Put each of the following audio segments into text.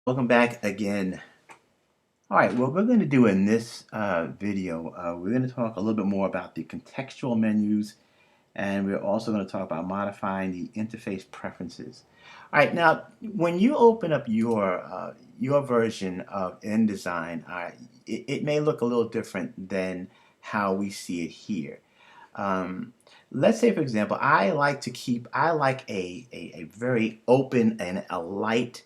Welcome back again. All right, what we're going to do in this video, we're going to talk a little bit more about the contextual menus, and we're also going to talk about modifying the interface preferences. All right, now when you open up your version of InDesign, it may look a little different than how we see it here. Um, let's say, for example, I like a very open and a light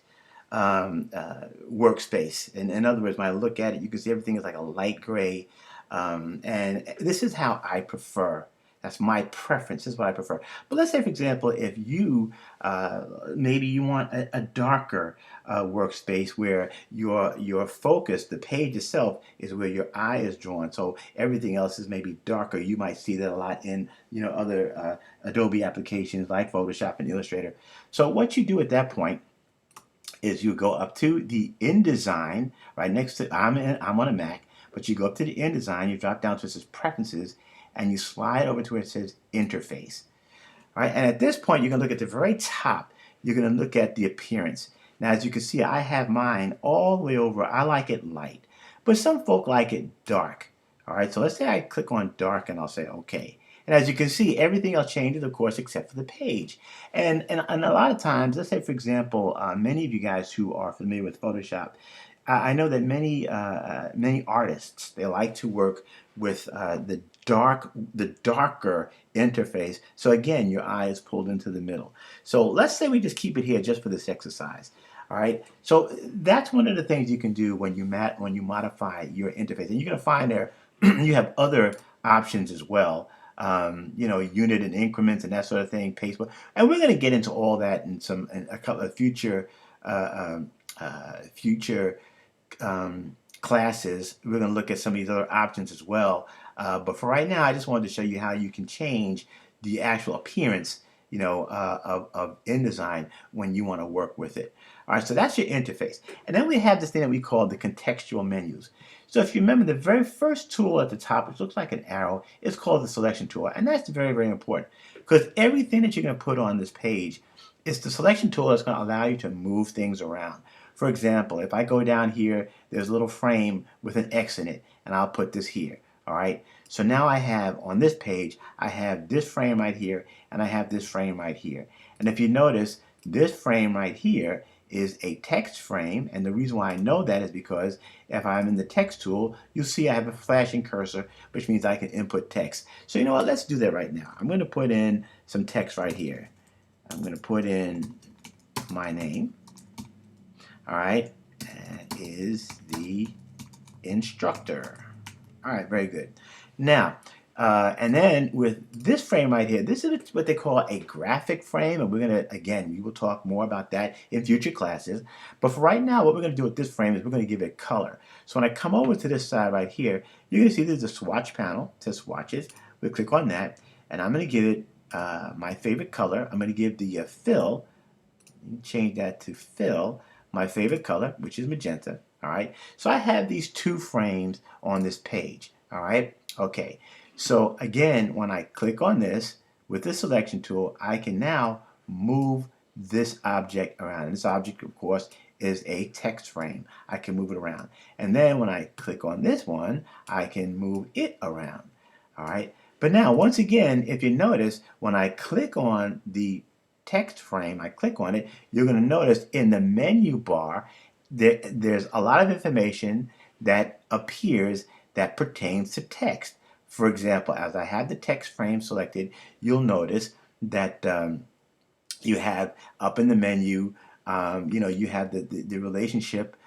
workspace. And in other words, when I look at it, you can see everything is like a light gray. And this is how I prefer. That's my preference. This is what I prefer. But let's say, for example, if you maybe you want a darker workspace where your focus, the page itself, is where your eye is drawn. So everything else is maybe darker. You might see that a lot in other Adobe applications like Photoshop and Illustrator. So what you do at that point is you go up to the InDesign right next to I'm on a Mac, but you go up to the InDesign, you drop down to it says Preferences, and you slide over to where it says Interface. All right, and at this point, you're going to look at the very top. You're going to look at the appearance. Now, as you can see, I have mine all the way over. I like it light, but some folk like it dark. All right, so let's say I click on dark, and I'll say OK. And as you can see, everything else changes, of course, except for the page. And a lot of times, let's say, for example, many of you guys who are familiar with Photoshop, I know that many artists, they like to work with the darker interface. So again, your eye is pulled into the middle. So let's say we just keep it here just for this exercise. All right. So that's one of the things you can do when you modify your interface, and you're going to find there you have other options as well. Unit and increments and that sort of thing, pace. And we're going to get into all that in a couple of future classes. We're going to look at some of these other options as well. But for right now, I just wanted to show you how you can change the actual appearance, of InDesign when you want to work with it. All right, so that's your interface. And then we have this thing that we call the contextual menus. So if you remember, the very first tool at the top, which looks like an arrow, is called the selection tool. And that's very, very important because everything that you're going to put on this page is the selection tool that's going to allow you to move things around. For example, if I go down here, there's a little frame with an X in it, and I'll put this here. All right. So now I have on this page, I have this frame right here, and I have this frame right here. And if you notice, this frame right here is a text frame, and the reason why I know that is because if I'm in the text tool, you'll see I have a flashing cursor, which means I can input text. So you know what, let's do that right now. I'm going to put in some text right here. I'm going to put in my name. All right, that is the instructor. All right, very good. Now, and then with this frame right here, this is what they call a graphic frame, and we're going to, again, we will talk more about that in future classes. But for right now, what we're going to do with this frame is we're going to give it color. So when I come over to this side right here, you're going to see there's a swatch panel, it says swatches. We'll click on that, and I'm going to give it my favorite color. I'm going to give the fill, change that to fill, my favorite color, which is magenta. All right, so I have these two frames on this page. All right, okay, so again, when I click on this with the selection tool, I can now move this object around. And this object, of course, is a text frame. I can move it around. And then when I click on this one, I can move it around. All right, but now once again, if you notice, when I click on the text frame, I click on it, you're going to notice in the menu bar there's a lot of information that appears that pertains to text. For example, as I have the text frame selected, you'll notice that you have up in the menu, you have the relationship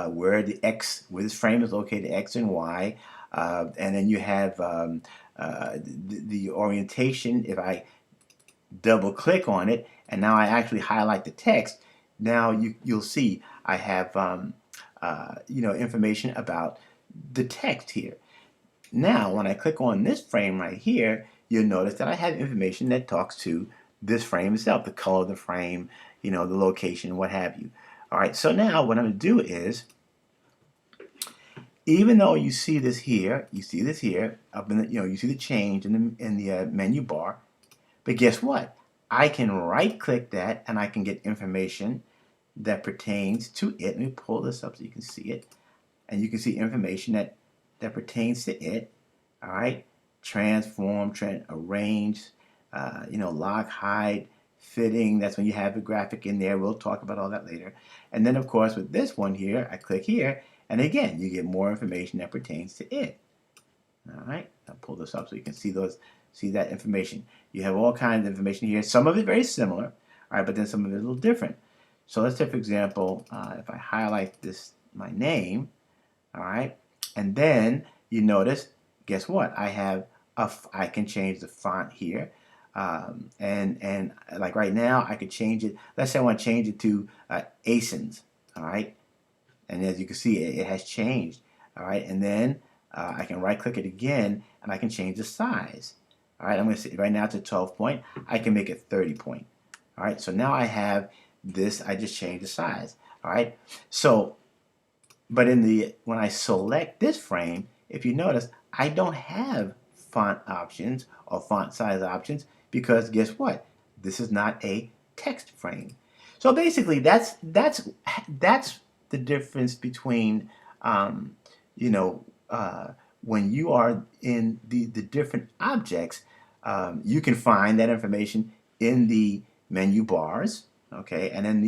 where this frame is located, X and Y, and then you have the orientation. If I double click on it and now I actually highlight the text, now you'll see I have information about the text here. Now when I click on this frame right here, you'll notice that I have information that talks to this frame itself, the color of the frame, the location, what have you. All right, so now what I'm going to do is, even though you see this here, up in the, you see the change in the menu bar, but guess what? I can right click that and I can get information that pertains to it. Let me pull this up so you can see it. And you can see information that pertains to it. All right, transform, arrange, lock, hide, fitting. That's when you have the graphic in there. We'll talk about all that later. And then, of course, with this one here, I click here, and again, you get more information that pertains to it. All right, I'll pull this up so you can see that information. You have all kinds of information here. Some of it very similar, all right, but then some of it a little different. So let's say, for example, if I highlight my name, all right, and then you notice, guess what? I can change the font here, and like right now, I could change it. Let's say I want to change it to ASINs, all right, and as you can see, it has changed, all right, and then I can right-click it again, and I can change the size. All right, I'm going to say right now it's a 12 point. I can make it 30 point. All right, so now I have this. I just changed the size. All right, so but when I select this frame, if you notice, I don't have font options or font size options because guess what? This is not a text frame. So basically, that's the difference between when you are in the different objects. You can find that information in the menu bars, okay, and then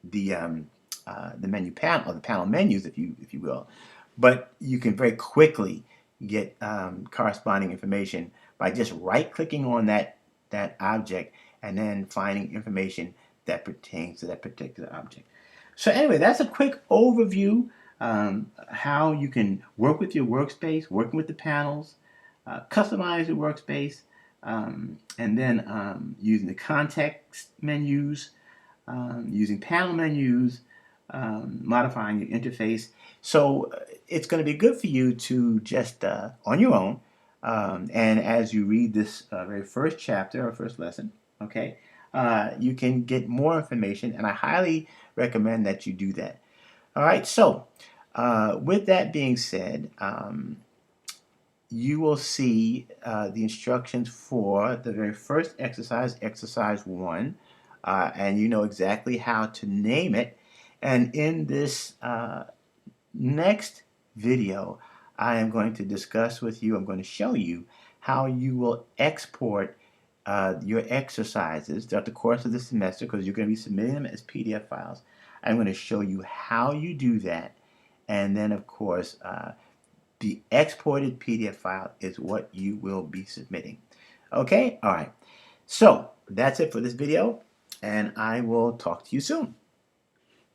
the menu panel, or the panel menus, if you will. But you can very quickly get corresponding information by just right-clicking on that object and then finding information that pertains to that particular object. So anyway, that's a quick overview how you can work with your workspace, working with the panels, customize your workspace, and then using the context menus, using panel menus, modifying your interface. So it's going to be good for you to just on your own, and as you read this very first chapter or first lesson, okay, you can get more information, and I highly recommend that you do that. All right, so with that being said, you will see the instructions for the very first exercise, exercise 1, and you know exactly how to name it. And in this next video, I am going to discuss with you, I'm going to show you how you will export your exercises throughout the course of the semester, because you're going to be submitting them as PDF files. I'm going to show you how you do that, and then of course the exported PDF file is what you will be submitting. Okay, all right, so that's it for this video, and I will talk to you soon.